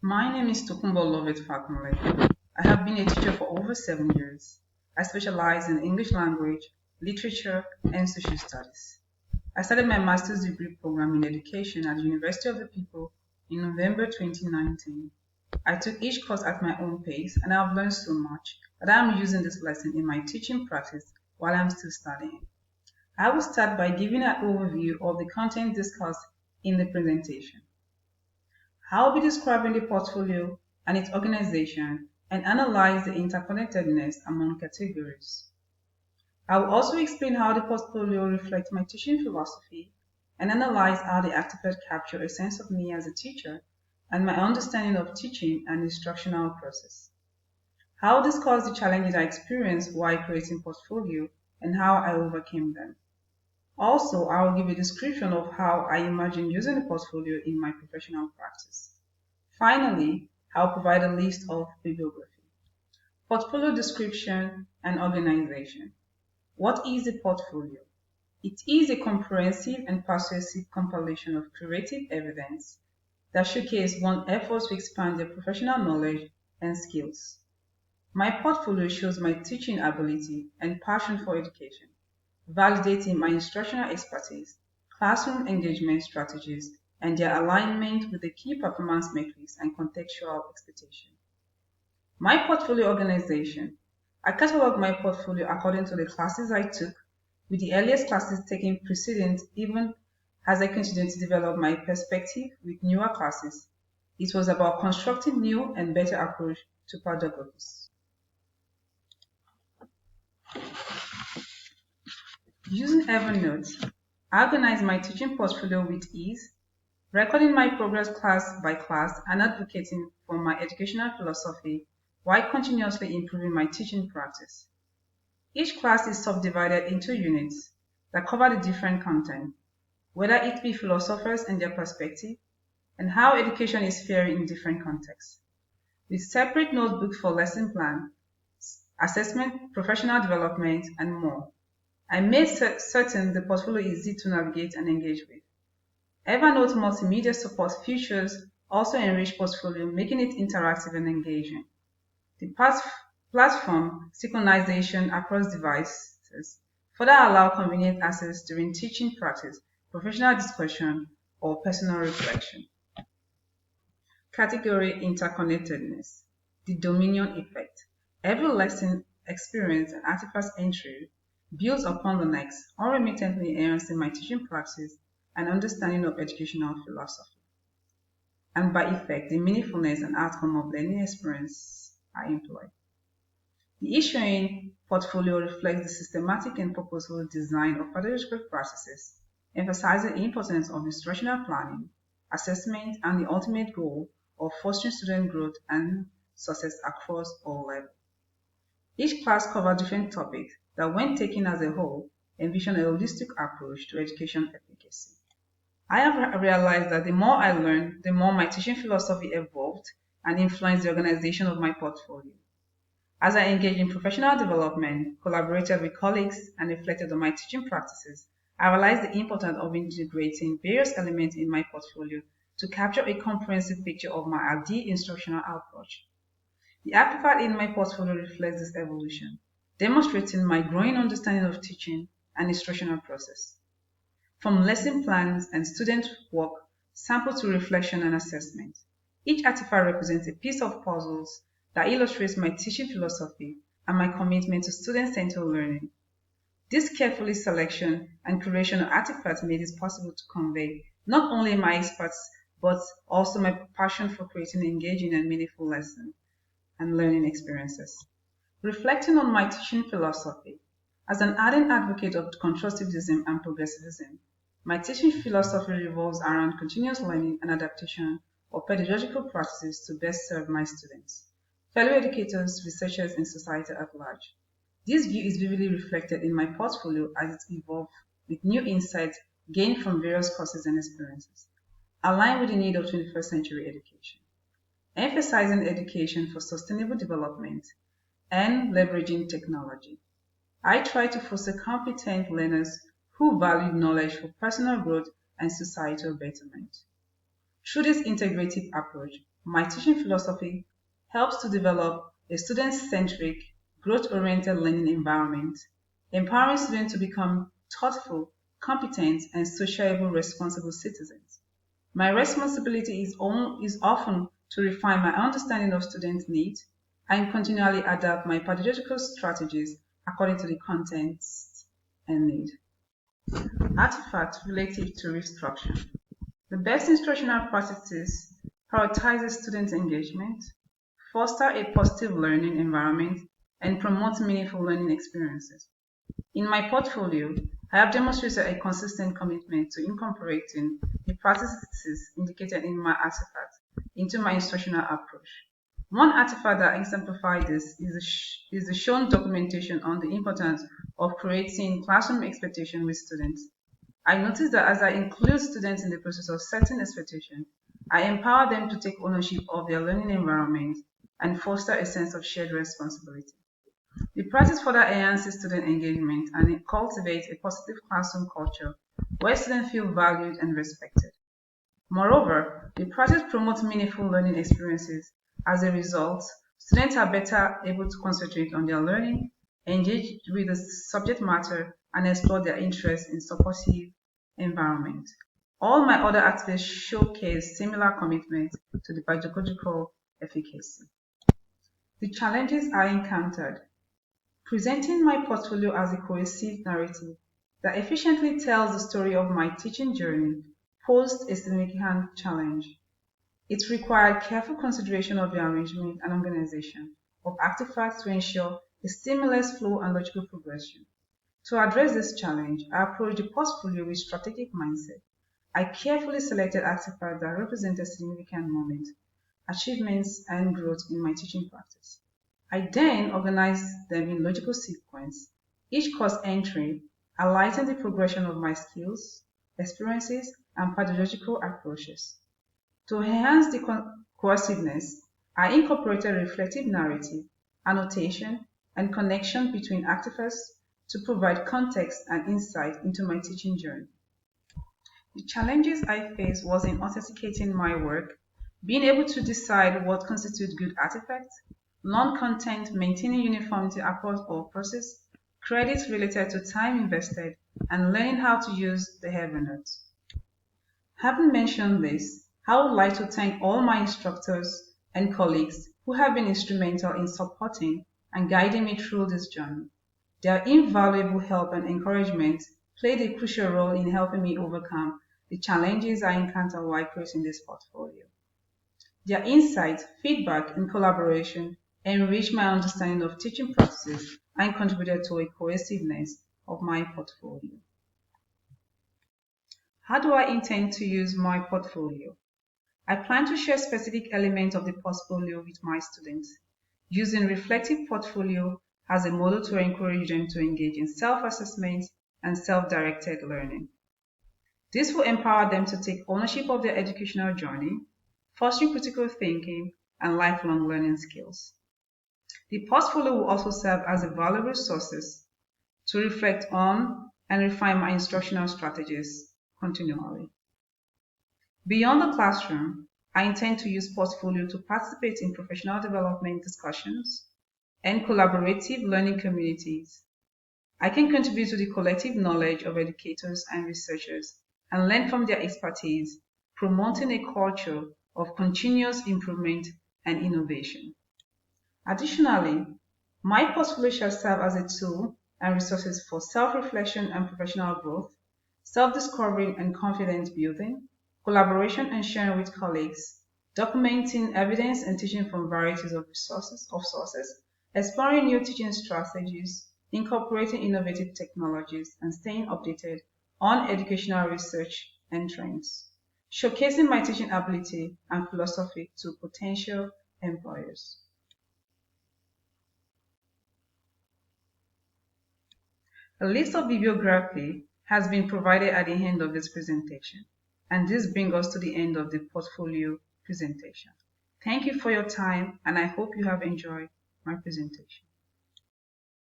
My name is Tokumbo Lovett Fakunle. I have been a teacher for over 7 years. I specialize in English language, literature, and social studies. I started my master's degree program in education at the University of the People in November 2019. I took each course at my own pace and I have learned so much that I am using this lesson in my teaching practice while I'm still studying. I will start by giving an overview of the content discussed in the presentation. I will be describing the portfolio and its organization and analyze the interconnectedness among categories. I will also explain how the portfolio reflects my teaching philosophy and analyze how the artifacts capture a sense of me as a teacher and my understanding of teaching and instructional process. I will discuss the challenges I experienced while creating portfolio and how I overcame them. Also, I will give a description of how I imagine using the portfolio in my professional practice. Finally, I'll provide a list of bibliography. Portfolio description and organization. What is a portfolio? It is a comprehensive and persuasive compilation of creative evidence that showcase one's efforts to expand their professional knowledge and skills. My portfolio shows my teaching ability and passion for education, validating my instructional expertise, classroom engagement strategies, and their alignment with the key performance metrics and contextual expectation. My portfolio organization. I catalog my portfolio according to the classes I took, with the earliest classes taking precedence even as I continue to develop my perspective with newer classes. It was about constructing new and better approach to pedagogies. Using Evernote, I organize my teaching portfolio with ease, recording my progress class by class and advocating for my educational philosophy while continuously improving my teaching practice. Each class is subdivided into units that cover the different content, whether it be philosophers and their perspective, and how education is faring in different contexts, with separate notebooks for lesson plan, assessment, professional development, and more. I made certain the portfolio is easy to navigate and engage with. Evernote multimedia support features also enrich portfolio, making it interactive and engaging. The platform synchronization across devices further allow convenient access during teaching practice, professional discussion, or personal reflection. Category interconnectedness. The dominion effect. Every lesson, experience, and artifact entry builds upon the next, unremittently enhancing my teaching practice and understanding of educational philosophy, and by effect, the meaningfulness and outcome of learning experience I employ. The issuing portfolio reflects the systematic and purposeful design of pedagogical practices, emphasizing the importance of instructional planning, assessment, and the ultimate goal of fostering student growth and success across all levels. Each class covers different topics that, when taken as a whole, envision a holistic approach to education efficacy. I have realized that the more I learn, the more my teaching philosophy evolved and influenced the organization of my portfolio. As I engaged in professional development, collaborated with colleagues, and reflected on my teaching practices, I realized the importance of integrating various elements in my portfolio to capture a comprehensive picture of my ideal instructional approach. The artifact in my portfolio reflects this evolution, demonstrating my growing understanding of teaching and instructional process. From lesson plans and student work, sample to reflection and assessment, each artifact represents a piece of puzzles that illustrates my teaching philosophy and my commitment to student-centered learning. This carefully selection and curation of artifacts made it possible to convey not only my experts, but also my passion for creating engaging and meaningful lessons and learning experiences. Reflecting on my teaching philosophy, as an ardent advocate of constructivism and progressivism, my teaching philosophy revolves around continuous learning and adaptation of pedagogical practices to best serve my students, fellow educators, researchers, and society at large. This view is vividly reflected in my portfolio as it evolves with new insights gained from various courses and experiences, aligned with the need of 21st century education, emphasizing education for sustainable development and leveraging technology. I try to foster competent learners who value knowledge for personal growth and societal betterment. Through this integrative approach, my teaching philosophy helps to develop a student-centric, growth-oriented learning environment, empowering students to become thoughtful, competent, and sociable responsible citizens. My responsibility is often to refine my understanding of student needs and continually adapt my pedagogical strategies according to the context and need. Artifacts relative to restructure. The best instructional practices prioritizes student engagement, foster a positive learning environment, and promote meaningful learning experiences. In my portfolio, I have demonstrated a consistent commitment to incorporating the practices indicated in my artifact into my instructional approach. One artifact that exemplifies this is the shown documentation on the importance of creating classroom expectation with students. I noticed that as I include students in the process of setting expectations, I empower them to take ownership of their learning environment and foster a sense of shared responsibility. The practice further enhances student engagement and it cultivates a positive classroom culture where students feel valued and respected. Moreover, the practice promotes meaningful learning experiences. As a result, students are better able to concentrate on their learning, engage with the subject matter, and explore their interests in supportive environment. All my other activities showcase similar commitment to the pedagogical efficacy. The challenges I encountered. Presenting my portfolio as a cohesive narrative that efficiently tells the story of my teaching journey posed a significant challenge. It required careful consideration of the arrangement and organization of artifacts to ensure a seamless flow and logical progression. To address this challenge, I approached the portfolio with strategic mindset. I carefully selected artifacts that represented significant moments, achievements, and growth in my teaching practice. I then organized them in logical sequence, each course entry highlighting the progression of my skills, experiences, and pedagogical approaches. To enhance the cohesiveness, I incorporated reflective narrative, annotation, and connection between artifacts to provide context and insight into my teaching journey. The challenges I faced was in authenticating my work, being able to decide what constitutes good artifacts, non-content, maintaining uniformity across all process, credits related to time invested, and learning how to use the Evernote. Having mentioned this, I would like to thank all my instructors and colleagues who have been instrumental in supporting and guiding me through this journey. Their invaluable help and encouragement played a crucial role in helping me overcome the challenges I encountered while creating this portfolio. Their insight, feedback, and collaboration enriched my understanding of teaching practices and contributed to a cohesiveness of my portfolio. How do I intend to use my portfolio? I plan to share specific elements of the portfolio with my students, using reflective portfolio as a model to encourage them to engage in self-assessment and self-directed learning. This will empower them to take ownership of their educational journey, fostering critical thinking and lifelong learning skills. The portfolio will also serve as a valuable source to reflect on and refine my instructional strategies continually. Beyond the classroom, I intend to use portfolio to participate in professional development discussions and collaborative learning communities. I can contribute to the collective knowledge of educators and researchers and learn from their expertise, promoting a culture of continuous improvement and innovation. Additionally, my portfolio shall serve as a tool and resources for self-reflection and professional growth, self-discovery and confidence building, collaboration and sharing with colleagues, documenting evidence and teaching from varieties of sources, exploring new teaching strategies, incorporating innovative technologies, and staying updated on educational research and trends, showcasing my teaching ability and philosophy to potential employers. A list of bibliography has been provided at the end of this presentation, and this brings us to the end of the portfolio presentation. Thank you for your time, and I hope you have enjoyed my presentation.